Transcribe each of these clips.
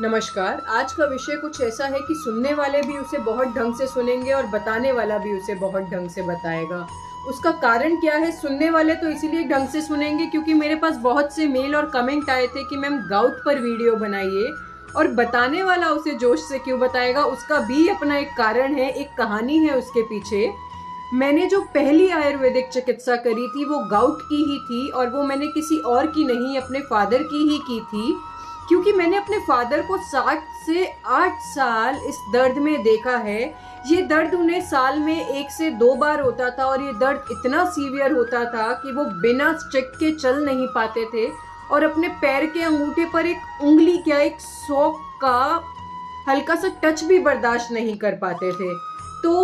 नमस्कार। आज का विषय कुछ ऐसा है कि सुनने वाले भी उसे बहुत ढंग से सुनेंगे और बताने वाला भी उसे बहुत ढंग से बताएगा। उसका कारण क्या है? सुनने वाले तो इसीलिए ढंग से सुनेंगे क्योंकि मेरे पास बहुत से मेल और कमेंट आए थे कि मैम गाउट पर वीडियो बनाइए, और बताने वाला उसे जोश से क्यों बताएगा, उसका भी अपना एक कारण है, एक कहानी है उसके पीछे। मैंने जो पहली आयुर्वेदिक चिकित्सा करी थी वो गाउट की ही थी, और वो मैंने किसी और की नहीं, अपने फादर की ही की थी। क्योंकि मैंने अपने फादर को 7 से 8 साल इस दर्द में देखा है। ये दर्द उन्हें साल में 1 से 2 बार होता था, और ये दर्द इतना सीवियर होता था कि वो बिना स्टिक के चल नहीं पाते थे, और अपने पैर के अंगूठे पर एक उंगली क्या, एक सॉक का हल्का सा टच भी बर्दाश्त नहीं कर पाते थे। तो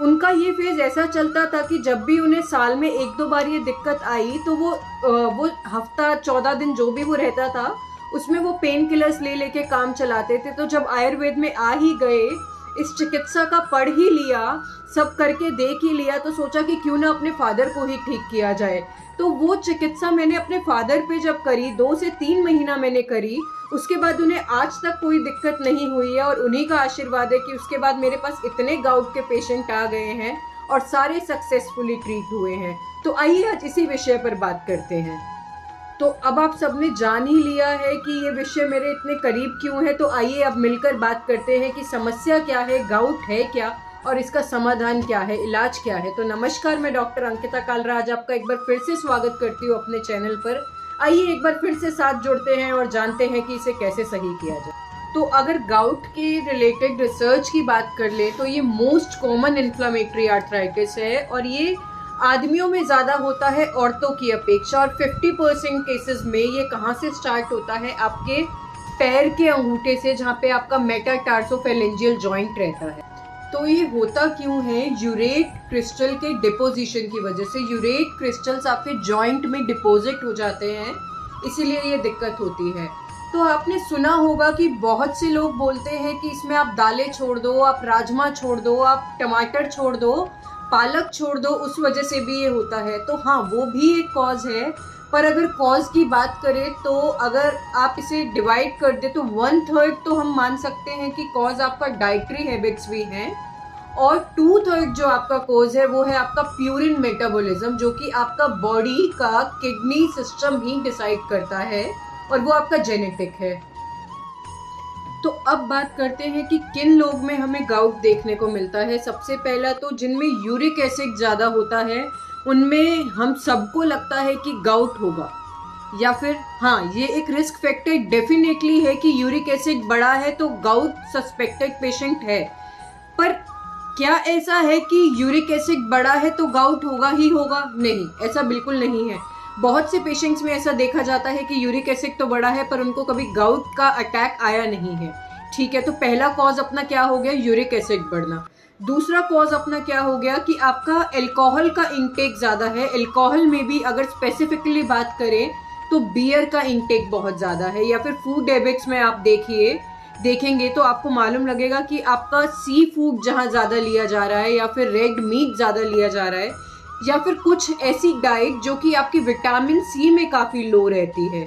उनका ये फेज ऐसा चलता था कि जब भी उन्हें साल में 1-2 बार ये दिक्कत आई तो वो हफ्ता 14 दिन जो भी वो रहता था उसमें वो पेन किलर्स ले लेके काम चलाते थे। तो जब आयुर्वेद में आ ही गए, इस चिकित्सा का पढ़ ही लिया, सब करके देख ही लिया, तो सोचा कि क्यों ना अपने फादर को ही ठीक किया जाए। तो वो चिकित्सा मैंने अपने फादर पे जब करी, 2 से 3 महीना मैंने करी, उसके बाद उन्हें आज तक कोई दिक्कत नहीं हुई है, और उन्हीं का आशीर्वाद है कि उसके बाद मेरे पास इतने गाउट के पेशेंट आ गए हैं और सारे सक्सेसफुली ट्रीट हुए हैं। तो आइए आज इसी विषय पर बात करते हैं। तो अब आप सबने जान ही लिया है कि ये विषय मेरे इतने करीब क्यों है, तो आइए अब मिलकर बात करते हैं कि समस्या क्या है, गाउट है क्या, और इसका समाधान क्या है, इलाज क्या है। तो नमस्कार, मैं डॉक्टर अंकिता कालराज आपका एक बार फिर से स्वागत करती हूँ अपने चैनल पर। आइए एक बार फिर से साथ जोड़ते हैं और जानते हैं कि इसे कैसे सही किया जाए। तो अगर गाउट के रिलेटेड रिसर्च की बात कर ले तो ये मोस्ट कॉमन इन्फ्लेमेटरी आर्थराइटिस है, और ये आदमियों में ज़्यादा होता है औरतों की अपेक्षा, और 50% केसेस में ये कहाँ से स्टार्ट होता है, आपके पैर के अंगूठे से, जहाँ पे आपका मेटाटार्सोफेरेंजियल जॉइंट रहता है। तो ये होता क्यों है? यूरेट क्रिस्टल के डिपोजिशन की वजह से। यूरेट क्रिस्टल्स आपके जॉइंट में डिपॉजिट हो जाते हैं, इसीलिए ये दिक्कत होती है। तो आपने सुना होगा कि बहुत से लोग बोलते हैं कि इसमें आप दालें छोड़ दो, आप राजमा छोड़ दो, आप टमाटर छोड़ दो, पालक छोड़ दो, उस वजह से भी ये होता है। तो हाँ, वो भी एक कॉज है, पर अगर कॉज की बात करें तो अगर आप इसे डिवाइड कर दे तो 1/3 तो हम मान सकते हैं कि कॉज आपका डाइटरी हैबिट्स भी हैं, और 2/3 जो आपका कॉज है वो है आपका प्यूरिन मेटाबॉलिज्म, जो कि आपका बॉडी का किडनी सिस्टम ही डिसाइड करता है, और वो आपका जेनेटिक है। तो अब बात करते हैं कि किन लोग में हमें गाउट देखने को मिलता है। सबसे पहला तो जिनमें यूरिक एसिड ज़्यादा होता है, उनमें हम सबको लगता है कि गाउट होगा, या फिर हाँ, ये एक रिस्क फैक्टर डेफिनेटली है कि यूरिक एसिड बढ़ा है तो गाउट सस्पेक्टेड पेशेंट है। पर क्या ऐसा है कि यूरिक एसिड बढ़ा है तो गाउट होगा ही होगा? नहीं, ऐसा बिल्कुल नहीं है। बहुत से पेशेंट्स में ऐसा देखा जाता है कि यूरिक एसिड तो बढ़ा है पर उनको कभी गाउट का अटैक आया नहीं है। ठीक है, तो पहला कॉज अपना क्या हो गया? यूरिक एसिड बढ़ना। दूसरा कॉज अपना क्या हो गया कि आपका अल्कोहल का इंटेक ज़्यादा है। अल्कोहल में भी अगर स्पेसिफिकली बात करें तो बियर का इंटेक बहुत ज़्यादा है, या फिर फूड हैबिट्स में आप देखेंगे तो आपको मालूम लगेगा कि आपका सी फूड जहाँ ज़्यादा लिया जा रहा है, या फिर रेड मीट ज़्यादा लिया जा रहा है, या फिर कुछ ऐसी डाइट जो कि आपकी विटामिन सी में काफ़ी लो रहती है।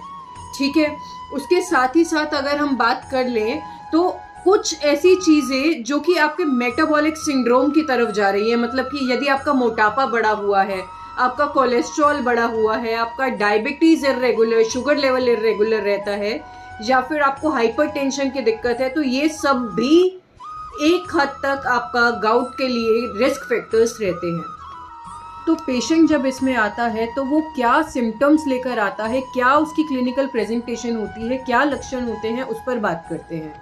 ठीक है, उसके साथ ही साथ अगर हम बात कर लें तो कुछ ऐसी चीज़ें जो कि आपके मेटाबॉलिक सिंड्रोम की तरफ जा रही है, मतलब कि यदि आपका मोटापा बढ़ा हुआ है, आपका कोलेस्ट्रॉल बढ़ा हुआ है, आपका diabetes irregular, sugar level irregular रहता है, या फिर आपको हाइपरटेंशन की दिक्कत है, तो ये सब भी एक हद तक आपका गाउट के लिए रिस्क फैक्टर्स रहते हैं। तो पेशेंट जब इसमें आता है तो वो क्या सिम्टम्स लेकर आता है, क्या उसकी क्लिनिकल प्रेजेंटेशन होती है, क्या लक्षण होते हैं, उस पर बात करते हैं।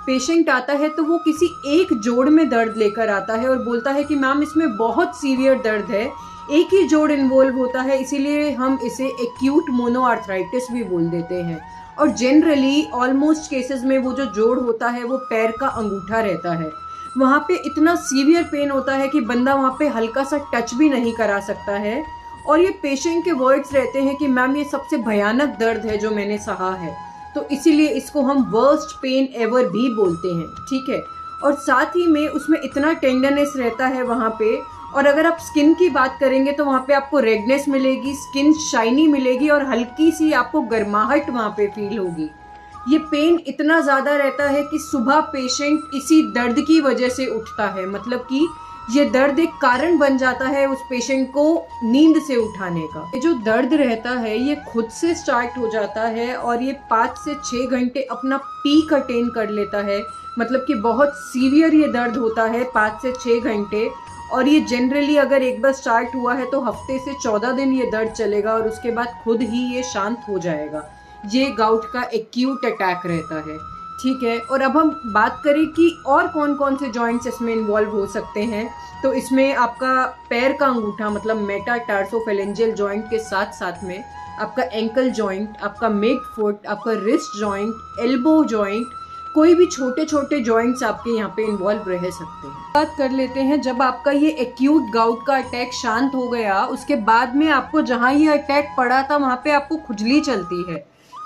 पेशेंट आता है तो वो किसी एक जोड़ में दर्द लेकर आता है और बोलता है कि मैम इसमें बहुत सीवियर दर्द है, एक ही जोड़ इन्वॉल्व होता है, इसीलिए हम इसे एक्यूट मोनोआर्थराइटिस भी बोल देते हैं। और जनरली ऑलमोस्ट केसेस में वो जो जोड़ होता है वो पैर का अंगूठा रहता है। वहाँ पे इतना सीवियर पेन होता है कि बंदा वहाँ पे हल्का सा टच भी नहीं करा सकता है, और ये पेशेंट के वर्ड्स रहते हैं कि मैम ये सबसे भयानक दर्द है जो मैंने सहा है, तो इसीलिए इसको हम वर्स्ट पेन एवर भी बोलते हैं। ठीक है, और साथ ही में उसमें इतना टेंडरनेस रहता है वहाँ पे, और अगर आप स्किन की बात करेंगे तो वहाँ पे आपको रेडनेस मिलेगी, स्किन शाइनी मिलेगी, और हल्की सी आपको गर्माहट वहाँ पे फील होगी। ये पेन इतना ज़्यादा रहता है कि सुबह पेशेंट इसी दर्द की वजह से उठता है, मतलब कि ये दर्द एक कारण बन जाता है उस पेशेंट को नींद से उठाने का। ये जो दर्द रहता है ये खुद से स्टार्ट हो जाता है और ये 5 से 6 घंटे अपना पीक अटेन कर लेता है, मतलब कि बहुत सीवियर ये दर्द होता है 5 से 6 घंटे। और ये जनरली अगर एक बार स्टार्ट हुआ है तो हफ्ते से 14 दिन ये दर्द चलेगा और उसके बाद खुद ही ये शांत हो जाएगा। ये गाउट का एक्यूट अटैक रहता है, ठीक है। और अब हम बात करें कि और कौन कौन से जॉइंट्स इसमें इन्वॉल्व हो सकते हैं, तो इसमें आपका पैर का अंगूठा मतलब मेटाटार्सोफेलेंजियल जॉइंट के साथ साथ में आपका एंकल जॉइंट, आपका मिड फुट, आपका रिस्ट जॉइंट, एल्बो जॉइंट, कोई भी छोटे छोटे जॉइंट्स आपके यहाँ पे इन्वॉल्व रह सकते हैं। बात कर लेते हैं, जब आपका ये एक्यूट गाउट का अटैक शांत हो गया उसके बाद में आपको जहाँ ये अटैक पड़ा था वहाँ पे आपको खुजली चलती है,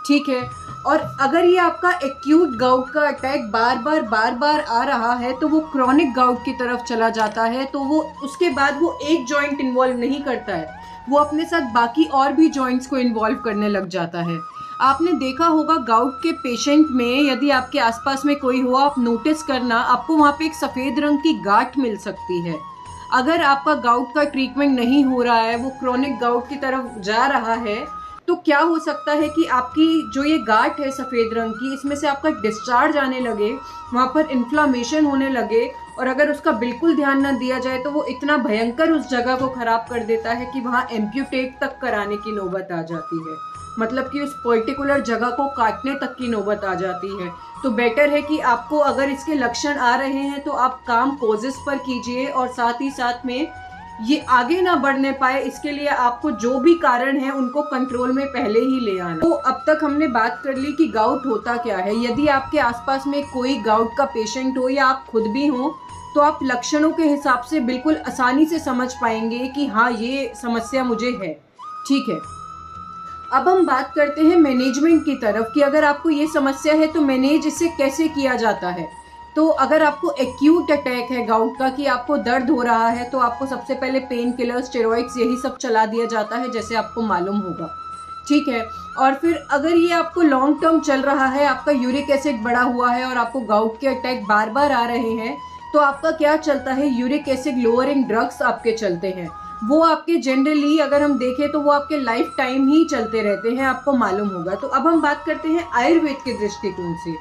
ठीक है। और अगर ये आपका एक्यूट गाउट का अटैक बार बार आ रहा है तो वो क्रॉनिक गाउट की तरफ चला जाता है, तो वो उसके बाद वो एक जॉइंट इन्वॉल्व नहीं करता है, वो अपने साथ बाकी और भी जॉइंट्स को इन्वॉल्व करने लग जाता है। आपने देखा होगा गाउट के पेशेंट में यदि आपके आसपास में कोई हो, आप नोटिस करना आपको वहाँ पे एक सफ़ेद रंग की गांठ मिल सकती है। अगर आपका गाउट का ट्रीटमेंट नहीं हो रहा है, वो क्रॉनिक गाउट की तरफ जा रहा है, तो क्या हो सकता है कि आपकी जो ये गांठ है सफ़ेद रंग की, इसमें से आपका डिस्चार्ज आने लगे, वहाँ पर इन्फ्लामेशन होने लगे, और अगर उसका बिल्कुल ध्यान न दिया जाए तो वो इतना भयंकर उस जगह को ख़राब कर देता है कि वहाँ एम्प्यूटेट तक कराने की नौबत आ जाती है, मतलब कि उस पर्टिकुलर जगह को काटने तक की नौबत आ जाती है। तो बेटर है कि आपको अगर इसके लक्षण आ रहे हैं तो आप काम कोजेस पर कीजिए और साथ ही साथ में ये आगे ना बढ़ने पाए इसके लिए आपको जो भी कारण है उनको कंट्रोल में पहले ही ले आना। तो अब तक हमने बात कर ली कि गाउट होता क्या है। यदि आपके आसपास में कोई गाउट का पेशेंट हो या आप खुद भी हो तो आप लक्षणों के हिसाब से बिल्कुल आसानी से समझ पाएंगे कि हाँ ये समस्या मुझे है, ठीक है। अब हम बात करते हैं मैनेजमेंट की तरफ कि अगर आपको ये समस्या है तो मैनेज इसे कैसे किया जाता है। तो अगर आपको एक्यूट अटैक है गाउट का कि आपको दर्द हो रहा है तो आपको सबसे पहले पेन किलर, स्टेरॉइड्स यही सब चला दिया जाता है, जैसे आपको मालूम होगा, ठीक है। और फिर अगर ये आपको लॉन्ग टर्म चल रहा है, आपका यूरिक एसिड बढ़ा हुआ है और आपको गाउट के अटैक बार बार आ रहे हैं, तो आपका क्या चलता है, यूरिक एसिड लोअरिंग ड्रग्स आपके चलते हैं। वो आपके जनरली अगर हम देखें तो वो आपके लाइफ टाइम ही चलते रहते हैं, आपको मालूम होगा। तो अब हम बात करते हैं आयुर्वेद के दृष्टिकोण से,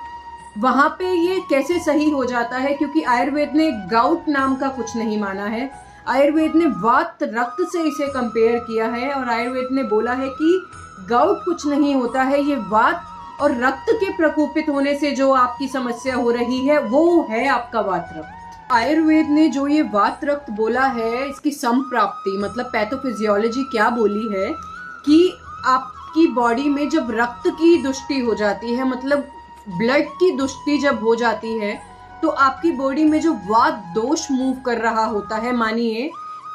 वहाँ पे ये कैसे सही हो जाता है, क्योंकि आयुर्वेद ने गाउट नाम का कुछ नहीं माना है। आयुर्वेद ने वात रक्त से इसे कंपेयर किया है और आयुर्वेद ने बोला है कि गाउट कुछ नहीं होता है, ये वात और रक्त के प्रकोपित होने से जो आपकी समस्या हो रही है वो है आपका वात रक्त। आयुर्वेद ने जो ये वात रक्त बोला है इसकी संप्राप्ति मतलब पैथोफिजियोलॉजी क्या बोली है कि आपकी बॉडी में जब रक्त की दुष्टि हो जाती है, मतलब ब्लड की दुष्टि जब हो जाती है, तो आपकी बॉडी में जो वात दोष मूव कर रहा होता है, मानिए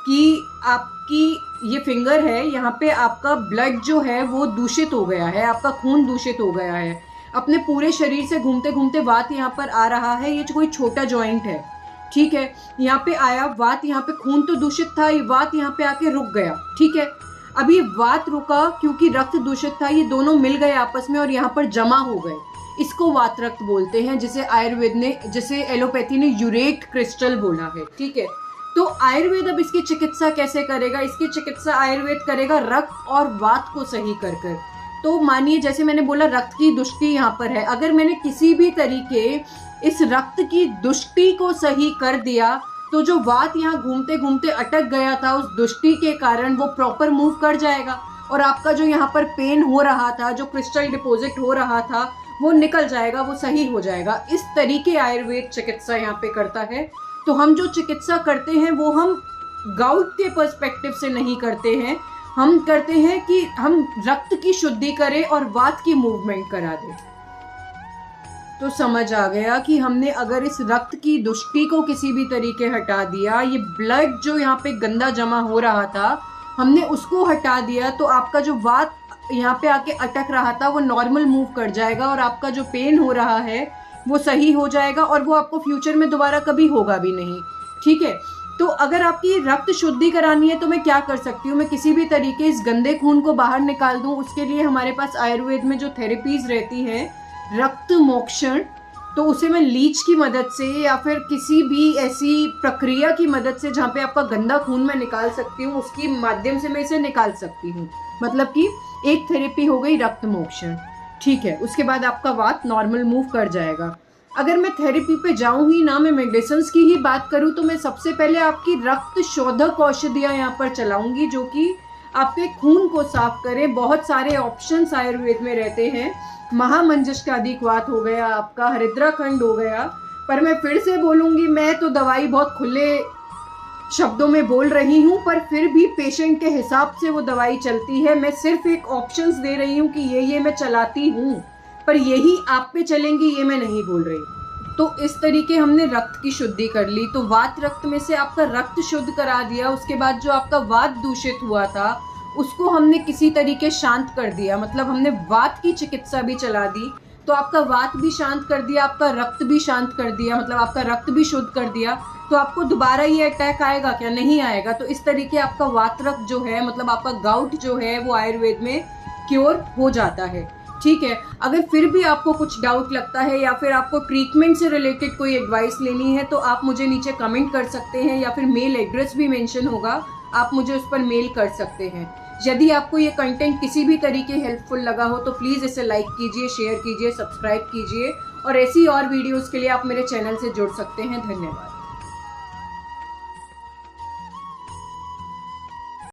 कि आपकी ये फिंगर है, यहाँ पे आपका ब्लड जो है वो दूषित हो गया है, आपका खून दूषित हो गया है, अपने पूरे शरीर से घूमते घूमते वात यहाँ पर आ रहा है, ये कोई छोटा जॉइंट है, ठीक है। यहाँ पे आया वात, यहाँ पे खून तो दूषित था, ये वात यहाँ पे आके रुक गया, ठीक है। अब ये वात रुका क्योंकि रक्त दूषित था, ये दोनों मिल गए आपस में और यहाँ पर जमा हो गए, इसको वात रक्त बोलते हैं, जिसे आयुर्वेद ने, जिसे एलोपैथी ने यूरेट क्रिस्टल बोला है, ठीक है। तो आयुर्वेद अब इसकी चिकित्सा कैसे करेगा, इसकी चिकित्सा आयुर्वेद करेगा रक्त और वात को सही कर कर। तो मानिए जैसे मैंने बोला रक्त की दुष्टि यहाँ पर है, अगर मैंने किसी भी तरीके इस रक्त की दुष्टि को सही कर दिया तो जो वात यहाँ घूमते घूमते अटक गया था उस दुष्टि के कारण वो प्रॉपर मूव कर जाएगा और आपका जो यहाँ पर पेन हो रहा था, जो क्रिस्टल डिपॉजिट हो रहा था, वो निकल जाएगा, वो सही हो जाएगा। इस तरीके आयुर्वेद चिकित्सा यहाँ पे करता है। तो हम जो चिकित्सा करते हैं वो हम गाउट के पर्सपेक्टिव से नहीं करते हैं, हम करते हैं कि हम रक्त की शुद्धि करें और वात की मूवमेंट करा दें। तो समझ आ गया कि हमने अगर इस रक्त की दुष्टि को किसी भी तरीके हटा दिया, ये ब्लड जो यहाँ पे गंदा जमा हो रहा था हमने उसको हटा दिया, तो आपका जो वात यहाँ पे आके अटक रहा था वो नॉर्मल मूव कर जाएगा और आपका जो पेन हो रहा है वो सही हो जाएगा और वो आपको फ्यूचर में दोबारा कभी होगा भी नहीं, ठीक है। तो अगर आपकी रक्त शुद्धि करानी है तो मैं क्या कर सकती हूँ, मैं किसी भी तरीके इस गंदे खून को बाहर निकाल दूँ, उसके लिए हमारे पास आयुर्वेद में जो थेरेपीज रहती हैं रक्त मोक्षण, तो उसे मैं लीच की मदद से या फिर किसी भी ऐसी प्रक्रिया की मदद से जहाँ पे आपका गंदा खून मैं निकाल सकती हूँ, उसकी माध्यम से मैं इसे निकाल सकती हूँ। मतलब कि एक थेरेपी हो गई रक्त मोक्षण, ठीक है। उसके बाद आपका वात नॉर्मल मूव कर जाएगा। अगर मैं थेरेपी पे जाऊँ ही ना, मैं मेडिसिन की ही बात करूँ, तो मैं सबसे पहले आपकी रक्त शोधक औषधियाँ यहाँ पर चलाऊंगी, जो कि आपके खून को साफ करें। बहुत सारे ऑप्शंस आयुर्वेद में रहते हैं, महामंजष्टादिक्वात हो गया, आपका हरिद्राखंड हो गया। पर मैं फिर से बोलूँगी, मैं तो दवाई बहुत खुले शब्दों में बोल रही हूँ, पर फिर भी पेशेंट के हिसाब से वो दवाई चलती है। मैं सिर्फ एक ऑप्शंस दे रही हूँ कि ये मैं चलाती हूँ, पर यही आप पे चलेंगी ये मैं नहीं बोल रही। तो इस तरीके हमने रक्त की शुद्धि कर ली। तो वात रक्त में से आपका रक्त शुद्ध करा दिया। उसके बाद जो आपका वात दूषित हुआ था उसको हमने किसी तरीके शांत कर दिया, मतलब हमने वात की चिकित्सा भी चला दी। तो आपका वात भी शांत कर दिया, आपका रक्त भी शांत कर दिया, मतलब आपका रक्त भी शुद्ध कर दिया। तो आपको दोबारा ये अटैक आएगा क्या? नहीं आएगा। तो इस तरीके आपका वात रक्त जो है, मतलब आपका गाउट जो है, वो आयुर्वेद में क्योर हो जाता है, ठीक है। अगर फिर भी आपको कुछ डाउट लगता है या फिर आपको ट्रीटमेंट से रिलेटेड कोई एडवाइस लेनी है, तो आप मुझे नीचे कमेंट कर सकते हैं, या फिर मेल एड्रेस भी मेंशन होगा, आप मुझे उस पर मेल कर सकते हैं। यदि आपको ये कंटेंट किसी भी तरीके हेल्पफुल लगा हो तो प्लीज़ इसे लाइक कीजिए, शेयर कीजिए, सब्सक्राइब कीजिए, और ऐसी और वीडियोस के लिए आप मेरे चैनल से जुड़ सकते हैं। धन्यवाद।